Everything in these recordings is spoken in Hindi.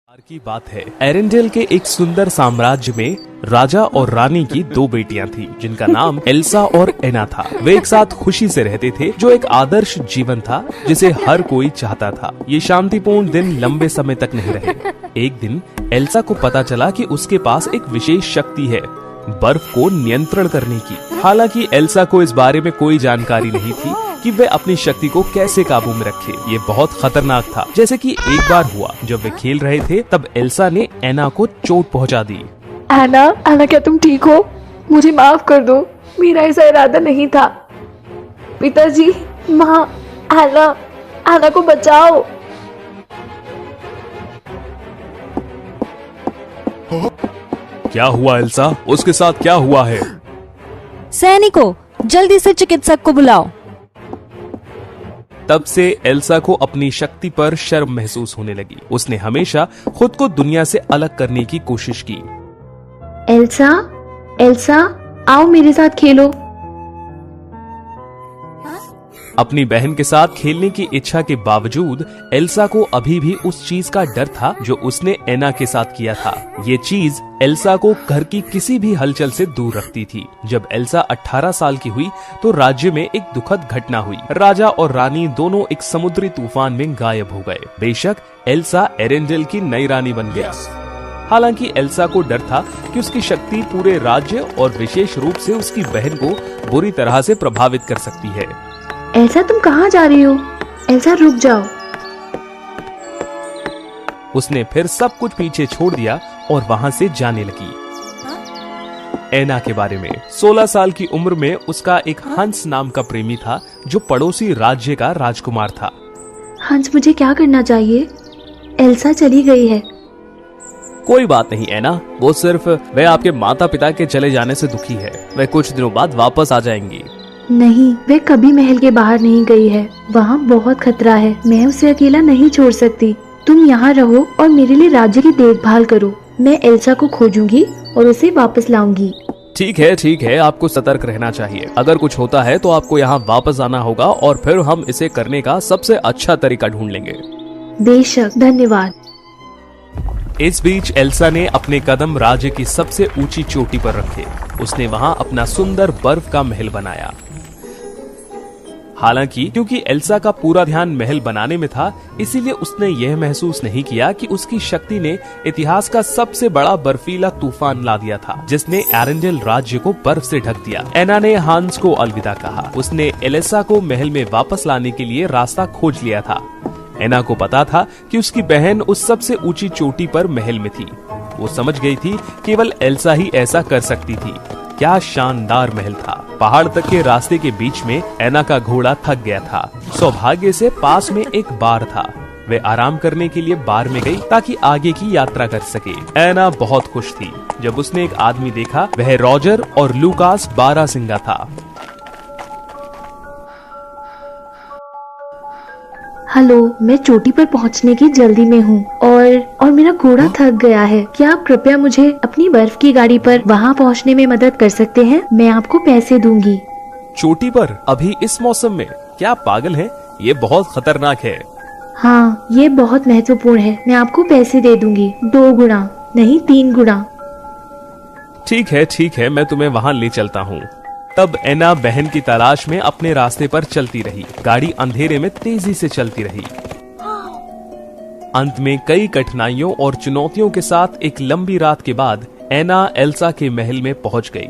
की बात है, एरेंडेल के एक सुंदर साम्राज्य में राजा और रानी की दो बेटियां थीं, जिनका नाम एल्सा और एना था। वे एक साथ खुशी से रहते थे, जो एक आदर्श जीवन था जिसे हर कोई चाहता था। ये शांतिपूर्ण दिन लंबे समय तक नहीं रहे। एक दिन एल्सा को पता चला कि उसके पास एक विशेष शक्ति है, बर्फ को नियंत्रण करने की। हालांकि एल्सा को इस बारे में कोई जानकारी नहीं थी कि वे अपनी शक्ति को कैसे काबू में रखे। ये बहुत खतरनाक था। जैसे कि एक बार हुआ जब वे खेल रहे थे, तब एल्सा ने एना को चोट पहुंचा दी। एना क्या तुम ठीक हो? मुझे माफ कर दो, मेरा ऐसा इरादा नहीं था। पिताजी, माँ, एना को बचाओ। क्या हुआ एल्सा? उसके साथ क्या हुआ है? सैनिकों, जल्दी से चिकित्सक को बुलाओ। तब से एल्सा को अपनी शक्ति पर शर्म महसूस होने लगी। उसने हमेशा खुद को दुनिया से अलग करने की कोशिश की। एल्सा, आओ मेरे साथ खेलो। अपनी बहन के साथ खेलने की इच्छा के बावजूद एल्सा को अभी भी उस चीज का डर था जो उसने एना के साथ किया था। ये चीज एल्सा को घर की किसी भी हलचल से दूर रखती थी। जब एल्सा 18 साल की हुई तो राज्य में एक दुखद घटना हुई। राजा और रानी दोनों एक समुद्री तूफान में गायब हो गए। बेशक एल्सा एरेंडेल की नई रानी बन गया। हालांकि एल्सा को डर था कि उसकी शक्ति पूरे राज्य और विशेष रूप से उसकी बहन को बुरी तरह से प्रभावित कर सकती है। एल्सा, तुम कहाँ जा रही हो? एल्सा, रुक जाओ। उसने फिर सब कुछ पीछे छोड़ दिया और वहां से जाने लगी। एना के बारे में 16 साल की उम्र में उसका एक हंस नाम का प्रेमी था, जो पड़ोसी राज्य का राजकुमार था। हंस, मुझे क्या करना चाहिए? एल्सा चली गई है। कोई बात नहीं एना, वो सिर्फ वह आपके माता पिता के चले जाने से दुखी है। वह कुछ दिनों बाद वापस आ जाएंगी। नहीं, वे कभी महल के बाहर नहीं गई है। वहाँ बहुत खतरा है। मैं उसे अकेला नहीं छोड़ सकती। तुम यहाँ रहो और मेरे लिए राज्य की देखभाल करो। मैं एल्सा को खोजूंगी और उसे वापस लाऊंगी। ठीक है, आपको सतर्क रहना चाहिए। अगर कुछ होता है तो आपको यहाँ वापस आना होगा और फिर हम इसे करने का सबसे अच्छा तरीका ढूंढ लेंगे। बेशक, धन्यवाद। इस बीच एल्सा ने अपने कदम राज्य की सबसे ऊंची चोटी पर रखे। उसने वहां अपना सुंदर बर्फ का महल बनाया। हालांकि क्योंकि एल्सा का पूरा ध्यान महल बनाने में था, इसीलिए उसने यह महसूस नहीं किया कि उसकी शक्ति ने इतिहास का सबसे बड़ा बर्फीला तूफान ला दिया था, जिसने एरेंडेल राज्य को बर्फ से ढक दिया। एना ने हांस को अलविदा कहा। उसने एल्सा को महल में वापस लाने के लिए रास्ता खोज लिया था। एना को पता था कि उसकी बहन उस सबसे ऊंची चोटी पर महल में थी। वो समझ गई थी केवल एल्सा ही ऐसा कर सकती थी। क्या शानदार महल था। पहाड़ तक के रास्ते के बीच में एना का घोड़ा थक गया था। सौभाग्य से पास में एक बार था। वे आराम करने के लिए बार में गई ताकि आगे की यात्रा कर सके। एना बहुत खुश थी जब उसने एक आदमी देखा। वह रॉजर और लूकास बारहसिंगा था। हेलो, मैं चोटी पर पहुंचने की जल्दी में हूँ और मेरा घोड़ा थक गया है। क्या आप कृपया मुझे अपनी बर्फ की गाड़ी पर वहाँ पहुँचने में मदद कर सकते हैं? मैं आपको पैसे दूंगी। चोटी पर अभी इस मौसम में? क्या आप पागल हैं? ये बहुत खतरनाक है। हाँ, ये बहुत महत्वपूर्ण है। मैं आपको पैसे दे दूंगी, 2 गुना नहीं 3 गुना। ठीक है, मैं तुम्हें वहाँ ले चलता हूँ। तब एना बहन की तलाश में अपने रास्ते पर चलती रही। गाड़ी अंधेरे में तेजी से चलती रही। अंत में कई कठिनाइयों और चुनौतियों के साथ एक लंबी रात के बाद एना एल्सा के महल में पहुंच गई।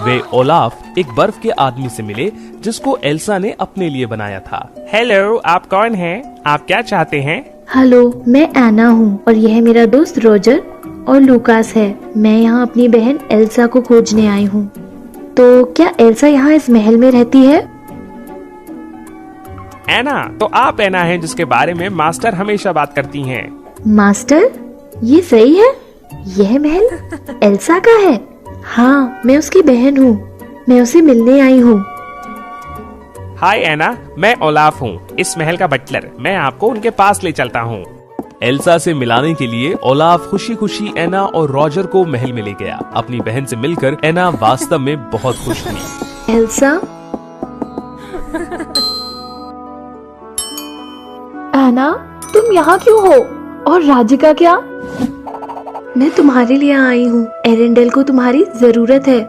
वे ओलाफ, एक बर्फ के आदमी से मिले जिसको एल्सा ने अपने लिए बनाया था। हेलो, आप कौन हैं? आप क्या चाहते हैं? हेलो, मैं एना हूँ और यह मेरा दोस्त रॉजर और लूकास है। मैं यहाँ अपनी बहन एल्सा को खोजने आई हूँ। तो क्या एल्सा यहाँ इस महल में रहती है? एना, तो आप एना हैं जिसके बारे में मास्टर हमेशा बात करती हैं। मास्टर? ये सही है? यह महल एल्सा का है? हाँ, मैं उसकी बहन हूँ। मैं उसे मिलने आई हूँ। हाय एना, मैं ओलाफ हूँ, इस महल का बटलर। मैं आपको उनके पास ले चलता हूँ। एल्सा से मिलाने के लिए ओलाफ खुशी खुशी एना और रॉजर को महल में ले गया। अपनी बहन से मिलकर एना वास्तव में बहुत खुश हुई। एल्सा, एना, तुम यहाँ क्यों हो? और राज्य का क्या? मैं तुम्हारे लिए आई हूँ। एरेंडेल को तुम्हारी जरूरत है।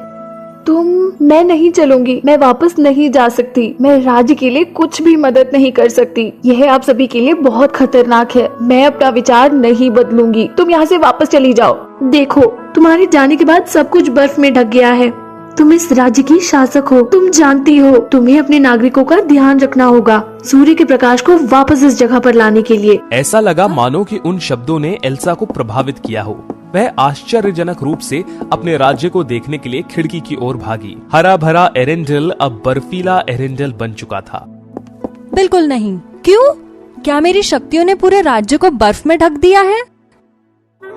मैं नहीं चलूंगी। मैं वापस नहीं जा सकती। मैं राज्य के लिए कुछ भी मदद नहीं कर सकती। यह आप सभी के लिए बहुत खतरनाक है। मैं अपना विचार नहीं बदलूंगी। तुम यहाँ से वापस चली जाओ। देखो, तुम्हारे जाने के बाद सब कुछ बर्फ में ढक गया है। तुम इस राज्य की शासक हो। तुम जानती हो तुम्हें अपने नागरिकों का ध्यान रखना होगा, सूर्य के प्रकाश को वापस इस जगह पर लाने के लिए। ऐसा लगा मानो कि उन शब्दों ने एल्सा को प्रभावित किया हो। वह आश्चर्यजनक रूप से अपने राज्य को देखने के लिए खिड़की की ओर भागी। हरा भरा एरेंडल अब बर्फीला एरेंडल बन चुका था। बिल्कुल नहीं। क्यों? क्या मेरी शक्तियों ने पूरे राज्य को बर्फ में ढक दिया है?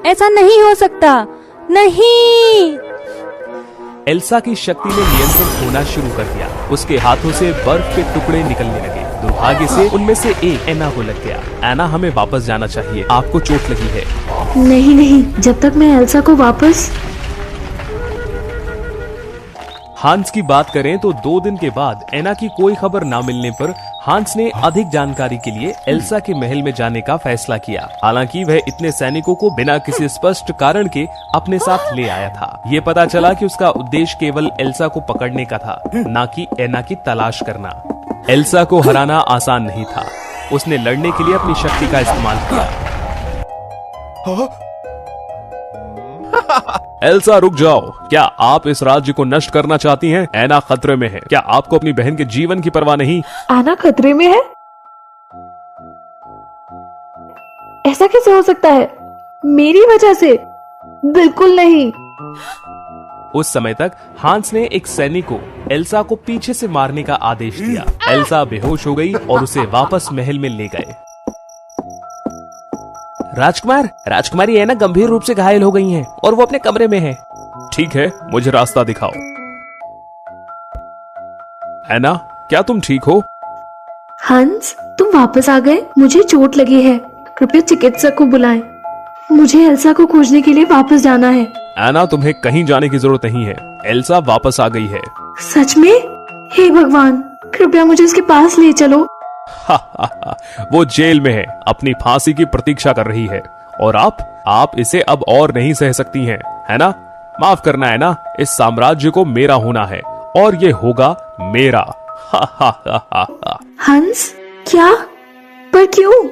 ऐसा नहीं हो सकता। नहीं। एल्सा की शक्ति ने नियंत्रण होना शुरू कर दिया। उसके हाथों से बर्फ के टुकड़े निकलने लगे। दुर्भाग्य से उनमें से एक एना को लग गया। एना, हमें वापस जाना चाहिए। आपको चोट लगी है। नहीं, जब तक मैं एल्सा को वापस। हांस की बात करें तो 2 दिन के बाद एना की कोई खबर न मिलने पर हांस ने अधिक जानकारी के लिए एल्सा के महल में जाने का फैसला किया। हालांकि वह इतने सैनिकों को बिना किसी स्पष्ट कारण के अपने साथ ले आया था। ये पता चला कि उसका उद्देश्य केवल एल्सा को पकड़ने का था, न कि एना की तलाश करना। एल्सा को हराना आसान नहीं था। उसने लड़ने के लिए अपनी शक्ति का इस्तेमाल किया। एल्सा, रुक जाओ। क्या आप इस राज्य को नष्ट करना चाहती हैं? एना खतरे में है। क्या आपको अपनी बहन के जीवन की परवाह नहीं? एना खतरे में है? ऐसा कैसे हो सकता है? मेरी वजह से? बिल्कुल नहीं। उस समय तक हांस ने एक सैनिक को एल्सा को पीछे से मारने का आदेश दिया। एल्सा बेहोश हो गई और उसे वापस महल में ले गए। राजकुमारी एना गंभीर रूप से घायल हो गई हैं और वो अपने कमरे में है। ठीक है, मुझे रास्ता दिखाओ। एना, क्या तुम ठीक हो? हंस, तुम वापस आ गए। मुझे चोट लगी है। कृपया चिकित्सक को बुलाएं। मुझे एल्सा को खोजने के लिए वापस जाना है। एना, तुम्हें कहीं जाने की जरूरत नहीं है। एल्सा वापस आ गई है। सच में? हे भगवान, कृपया मुझे उसके पास ले चलो। वो जेल में है, अपनी फांसी की प्रतीक्षा कर रही है। और आप इसे अब और नहीं सह सकती हैं, है ना? माफ करना है ना, इस साम्राज्य को मेरा होना है और ये होगा मेरा। हंस, क्या? पर क्यों?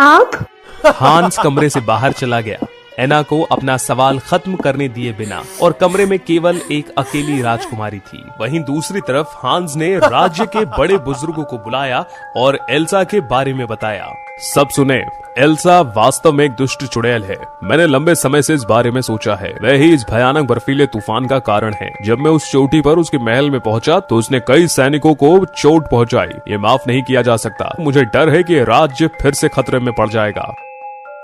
आप? हांस कमरे से बाहर चला गया, एना को अपना सवाल खत्म करने दिए बिना, और कमरे में केवल एक अकेली राजकुमारी थी। वहीं दूसरी तरफ हांस ने राज्य के बड़े बुजुर्गों को बुलाया और एल्सा के बारे में बताया। सब सुने, एल्सा वास्तव में एक दुष्ट चुड़ैल है। मैंने लंबे समय से इस बारे में सोचा है। वह ही इस भयानक बर्फीले तूफान का कारण है। जब मैं उस चोटी पर उसके महल में पहुंचा तो उसने कई सैनिकों को चोट पहुंचाई। ये माफ नहीं किया जा सकता। मुझे डर है कि राज्य फिर से खतरे में पड़ जाएगा।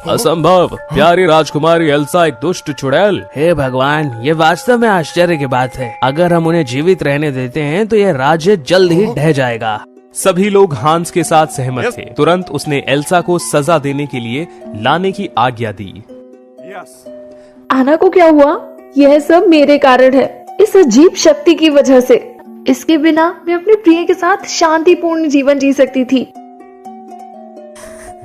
असंभव, प्यारी राजकुमारी एल्सा एक दुष्ट चुड़ैल। हे भगवान, ये वास्तव में आश्चर्य की बात है। अगर हम उन्हें जीवित रहने देते हैं तो यह राज्य जल्द ही ढह जाएगा। सभी लोग हांस के साथ सहमत थे। तुरंत उसने एल्सा को सजा देने के लिए लाने की आज्ञा दी। आना को क्या हुआ? यह सब मेरे कारण है, इस अजीब शक्ति की वजह से। इसके बिना मैं अपने प्रिय के साथ शांतिपूर्ण जीवन जी सकती थी।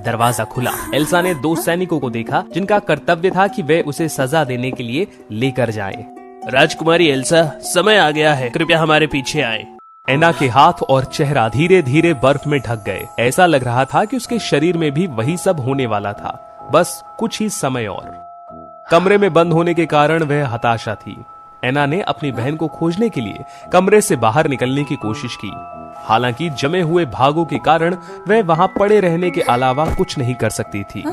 दरवाजा खुला। एल्सा ने 2 सैनिकों को देखा जिनका कर्तव्य था कि वे उसे सजा देने के लिए लेकर जाएं। राजकुमारी एल्सा, समय आ गया है, कृपया हमारे पीछे आए। एना के हाथ और चेहरा धीरे धीरे बर्फ में ढक गए। ऐसा लग रहा था कि उसके शरीर में भी वही सब होने वाला था, बस कुछ ही समय और। कमरे में बंद होने के कारण वह हताशा थी। एना ने अपनी बहन को खोजने के लिए कमरे से बाहर निकलने की कोशिश की। हालांकि जमे हुए भागों के कारण वह वहां पड़े रहने के अलावा कुछ नहीं कर सकती थी।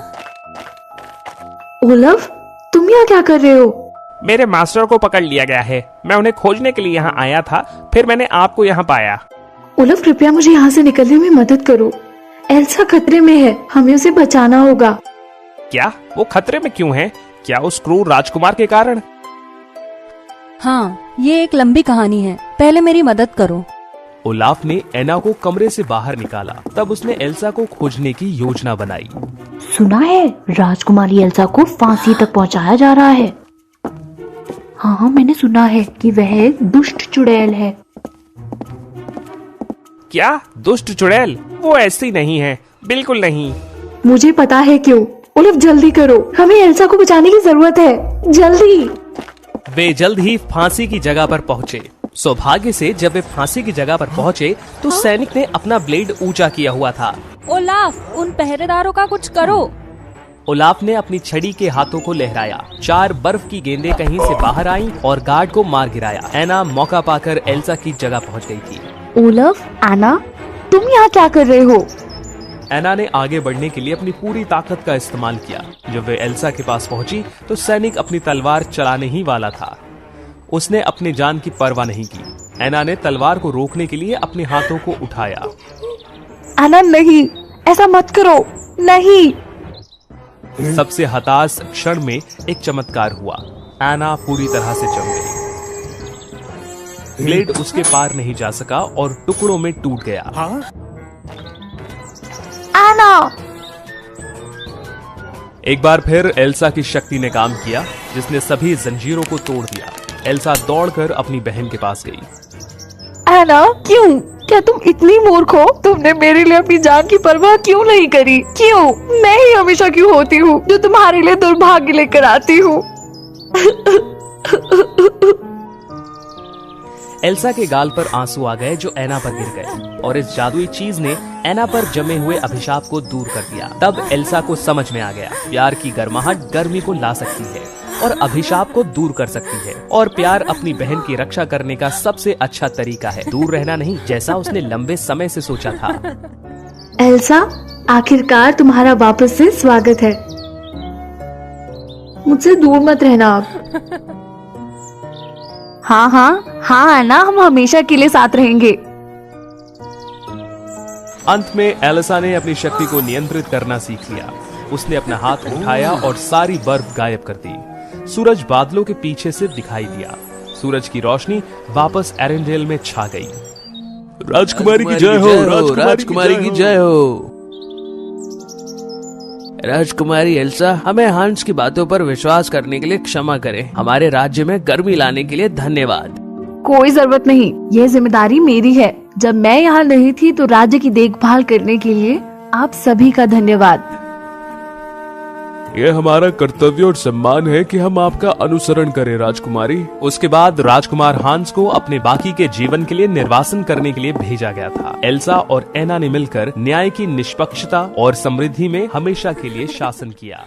ओलफ, तुम यहाँ क्या कर रहे हो? मेरे मास्टर को पकड़ लिया गया है। मैं उन्हें खोजने के लिए यहाँ आया था, फिर मैंने आपको यहाँ पाया। ओलफ, कृपया मुझे यहाँ से निकलने में मदद करो। एल्सा खतरे में है, हमें उसे बचाना होगा। क्या वो खतरे में क्यों है? क्या उस क्रूर राजकुमार के कारण? हाँ, ये एक लंबी कहानी है। पहले मेरी मदद करो। ओलाफ ने एना को कमरे से बाहर निकाला। तब उसने एल्सा को खोजने की योजना बनाई। सुना है राजकुमारी एल्सा को फांसी तक पहुंचाया जा रहा है। हाँ, मैंने सुना है कि वह एक दुष्ट चुड़ैल है। क्या दुष्ट चुड़ैल? वो ऐसी नहीं है, बिल्कुल नहीं। मुझे पता है क्यों। ओलिव जल्दी करो, हमें एल्सा को बचाने की जरूरत है, जल्दी। वे जल्द ही फांसी की जगह पर पहुंचे। सौभाग्य से जब वे फांसी की जगह पर पहुंचे तो सैनिक ने अपना ब्लेड ऊंचा किया हुआ था। ओलाफ, उन पहरेदारों का कुछ करो। ओलाफ ने अपनी छड़ी के हाथों को लहराया। 4 बर्फ की गेंदें कहीं से बाहर आईं और गार्ड को मार गिराया। एना मौका पाकर एल्सा की जगह पहुंच गई थी। ओलफ, एना, तुम यहाँ क्या कर रहे हो? एना ने आगे बढ़ने के लिए अपनी पूरी ताकत का इस्तेमाल किया। जब वे एल्सा के पास पहुंची तो सैनिक अपनी तलवार चलाने ही वाला था। उसने अपनी जान की परवाह नहीं की। एना ने तलवार को रोकने के लिए अपने हाथों को उठाया। एना नहीं, ऐसा मत करो, नहीं। सबसे हताश क्षण में एक चमत्कार हुआ। एना पूरी तरह से जम गई। ब्लेड उसके पार नहीं जा सका और टुकड़ों में टूट गया। एना! एक बार फिर एल्सा की शक्ति ने काम किया, जिसने सभी जंजीरों को तोड़ दिया। एल्सा दौड़कर अपनी बहन के पास गई। एना, क्यों? क्या तुम इतनी मूर्ख हो? तुमने मेरे लिए अपनी जान की परवाह क्यों नहीं करी? क्यों? मैं ही हमेशा क्यों होती हूँ जो तुम्हारे लिए दुर्भाग्य लेकर आती हूँ? एल्सा के गाल पर आंसू आ गए जो एना पर गिर गए और इस जादुई चीज ने एना पर जमे हुए अभिशाप को दूर कर दिया। तब एल्सा को समझ में आ गया, प्यार की गर्माहट गर्मी को ला सकती है और अभिशाप को दूर कर सकती है। और प्यार अपनी बहन की रक्षा करने का सबसे अच्छा तरीका है, दूर रहना नहीं, जैसा उसने लंबे समय से सोचा था। एल्सा, आखिरकार तुम्हारा वापस से स्वागत है। मुझसे दूर मत रहना आप। हाँ हाँ हाँ एना, हम हमेशा के लिए साथ रहेंगे। अंत में एल्सा ने अपनी शक्ति को नियंत्रित करना सीख लिया। उसने अपना हाथ उठाया और सारी बर्फ गायब कर दी। सूरज बादलों के पीछे से दिखाई दिया। सूरज की रोशनी वापस एरेंडेल में छा गई। राजकुमारी की जय हो, राजकुमारी की जय हो। राजकुमारी एल्सा, हमें हंस की बातों पर विश्वास करने के लिए क्षमा करें। हमारे राज्य में गर्मी लाने के लिए धन्यवाद। कोई जरूरत नहीं, यह जिम्मेदारी मेरी है। जब मैं यहाँ नहीं थी तो राज्य की देखभाल करने के लिए आप सभी का धन्यवाद। यह हमारा कर्तव्य और सम्मान है कि हम आपका अनुसरण करें राजकुमारी। उसके बाद राजकुमार हांस को अपने बाकी के जीवन के लिए निर्वासन करने के लिए भेजा गया था। एल्सा और एना ने मिलकर न्याय की निष्पक्षता और समृद्धि में हमेशा के लिए शासन किया।